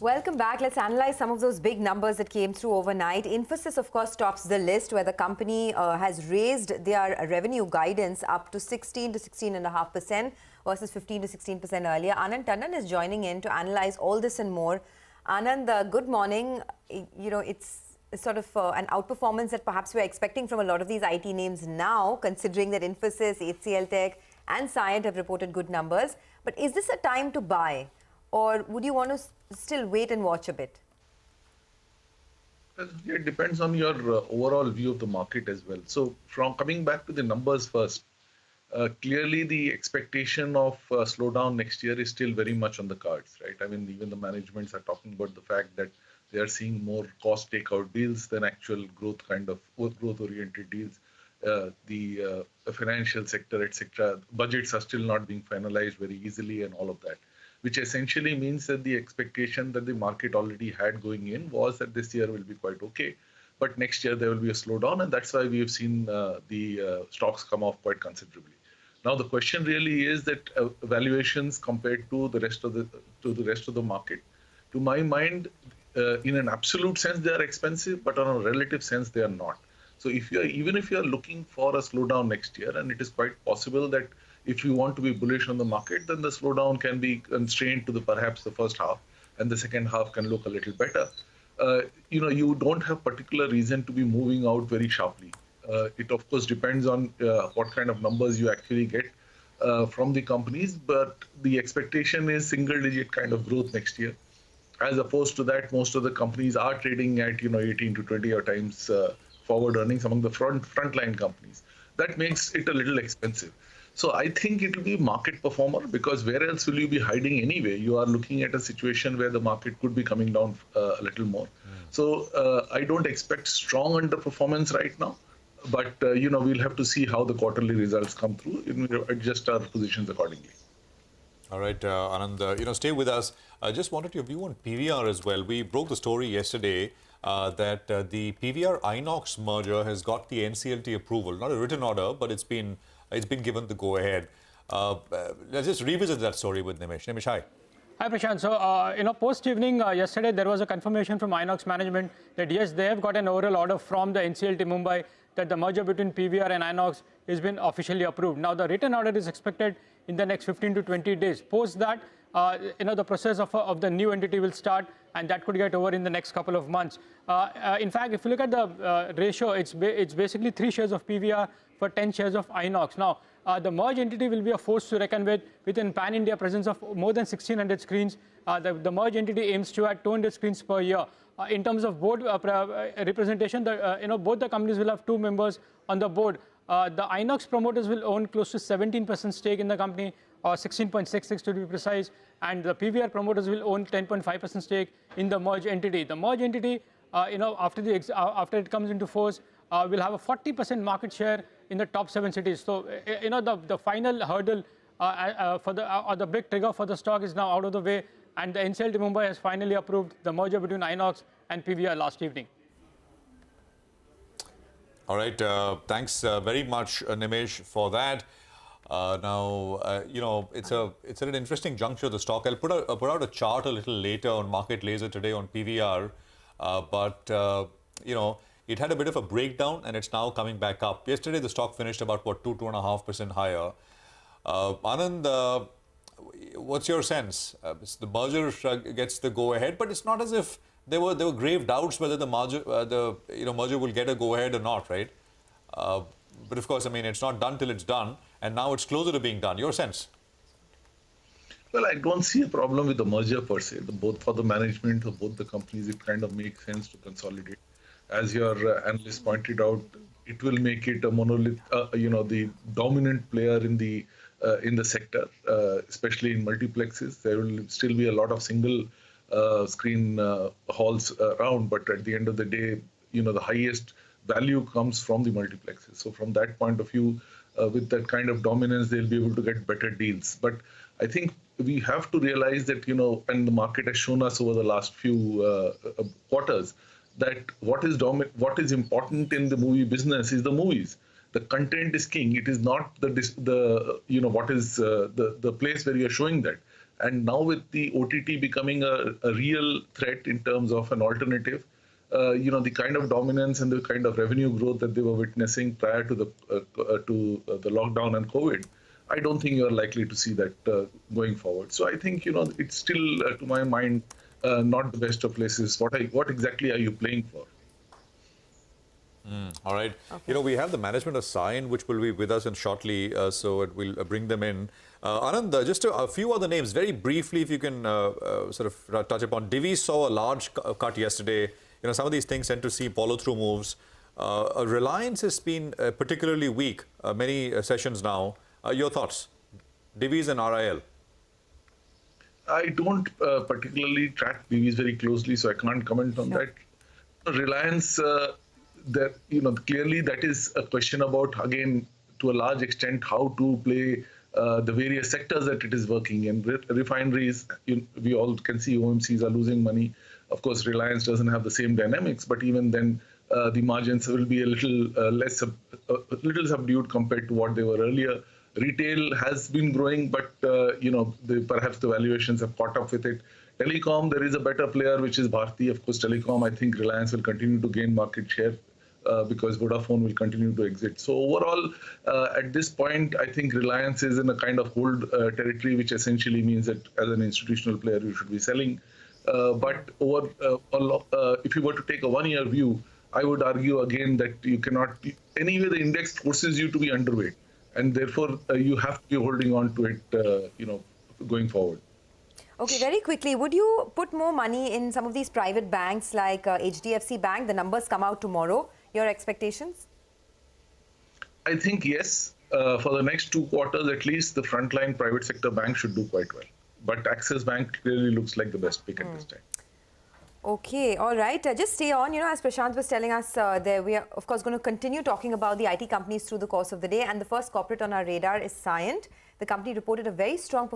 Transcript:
Welcome back. Let's analyze some of those big numbers that came through overnight. Infosys, of course, tops the list, where the company has raised their revenue guidance up to 16 to 16.5% versus 15 to 16% earlier. Anand Tandon is joining in to analyze all this and more. Anand, good morning. You know, it's sort of an outperformance that perhaps we're expecting from a lot of these IT names now, considering that Infosys, HCL Tech and Cyient have reported good numbers. But is this a time to buy? Or would you want to still wait and watch a bit? It depends on your overall view of the market as well. So from coming back to the numbers first, clearly the expectation of slowdown next year is still very much on the cards, right? I mean, even the managements are talking about the fact that they are seeing more cost takeout deals than actual growth growth-oriented deals. The financial sector, etc., budgets are still not being finalized very easily and all of that, which essentially means that the expectation that the market already had going in was that this year will be quite okay, but next year there will be a slowdown, and that's why we have seen the stocks come off quite considerably. Now the question really is that valuations compared to the rest of the market, to my mind, in an absolute sense they are expensive, but on a relative sense they are not. So even if you are looking for a slowdown next year, and it is quite possible that if you want to be bullish on the market, then the slowdown can be constrained to perhaps the first half, and the second half can look a little better. You don't have particular reason to be moving out very sharply. It of course depends on what kind of numbers you actually get from the companies, but the expectation is single-digit kind of growth next year. As opposed to that, most of the companies are trading at 18 to 20 times forward earnings among the frontline companies. That makes it a little expensive. So I think it will be market performer, because where else will you be hiding anyway? You are looking at a situation where the market could be coming down a little more. So I don't expect strong underperformance right now, but we'll have to see how the quarterly results come through and we'll adjust our positions accordingly. All right, Anand, stay with us. I just wanted your view on PVR as well. We broke the story yesterday that the PVR-Inox merger has got the NCLT approval, not a written order, but it's been given the go-ahead. Let's just revisit that story with Nimesh. Nimesh, hi. Hi, Prashant. So, post-evening yesterday, there was a confirmation from Inox management that, yes, they have got an oral order from the NCLT Mumbai that the merger between PVR and Inox has been officially approved. Now, the written order is expected in the next 15 to 20 days. Post that, the process of the new entity will start, and that could get over in the next couple of months. In fact, if you look at the ratio, it's basically 3 shares of PVR for 10 shares of Inox. Now, the merged entity will be a force to reckon with an pan-India presence of more than 1,600 screens. The merged entity aims to add 200 screens per year. In terms of board representation, both the companies will have 2 members on the board. The Inox promoters will own close to 17% stake in the company, or 16.66 to be precise, and the PVR promoters will own 10.5% stake in the merged entity. The merged entity, after it comes into force, will have a 40% market share in the top 7 cities. So, the final hurdle or the big trigger for the stock is now out of the way, and the NCLT Mumbai has finally approved the merger between Inox and PVR last evening. All right, thanks very much, Nimesh, for that. It's at an interesting juncture, the stock. I'll put out a chart a little later on Market Laser today on PVR, it had a bit of a breakdown and it's now coming back up. Yesterday, the stock finished about, 2.5% higher. Anand, what's your sense? The merger gets the go-ahead, but it's not as if there were grave doubts whether the merger will get a go-ahead or not, right? But of course, I mean, it's not done till it's done, and now it's closer to being done. Your sense? Well, I don't see a problem with the merger per se. Both for the management of both the companies, it kind of makes sense to consolidate. As your analyst pointed out, it will make it a monolith, the dominant player in the sector, especially in multiplexes. There will still be a lot of single screen halls around, but at the end of the day, the highest value comes from the multiplexes. So from that point of view, with that kind of dominance, they'll be able to get better deals. But I think we have to realize that, and the market has shown us over the last few quarters, that what is important in the movie business is the movies. The content is king. It is not the place where you are showing that. And now with the OTT becoming a real threat in terms of an alternative, the kind of dominance and the kind of revenue growth that they were witnessing prior to the lockdown and COVID, I don't think you're likely to see that going forward. So I think, it's still, to my mind, not the best of places. What exactly are you playing for? All right. Okay. We have the management of Sign, which will be with us in shortly, so we'll bring them in. Anand, just a few other names, very briefly, if you can sort of touch upon. Divi saw a large cut yesterday. Some of these things tend to see follow-through moves. Reliance has been particularly weak many sessions now. Your thoughts? Divi's and RIL. I don't particularly track Divi's very closely, so I can't comment on that. Reliance, clearly that is a question about, again, to a large extent, how to play the various sectors that it is working in. Refineries, we all can see OMCs are losing money. Of course, Reliance doesn't have the same dynamics, but even then, the margins will be a little subdued compared to what they were earlier. Retail has been growing, but perhaps the valuations have caught up with it. Telecom, there is a better player, which is Bharti. Of course, Telecom, I think Reliance will continue to gain market share because Vodafone will continue to exit. So overall, at this point, I think Reliance is in a kind of hold territory, which essentially means that as an institutional player, you should be selling. But if you were to take a one-year view, I would argue again that you cannot. Anyway, the index forces you to be underweight, and therefore you have to be holding on to it, going forward. Okay, very quickly, would you put more money in some of these private banks like HDFC Bank? The numbers come out tomorrow. Your expectations? I think yes. For the next 2 quarters, at least, the frontline private sector bank should do quite well. But Axis Bank clearly looks like the best pick at this time. Okay, all right. Just stay on. As Prashant was telling us, we are, of course, going to continue talking about the IT companies through the course of the day. And the first corporate on our radar is Cyient. The company reported a very strong performance.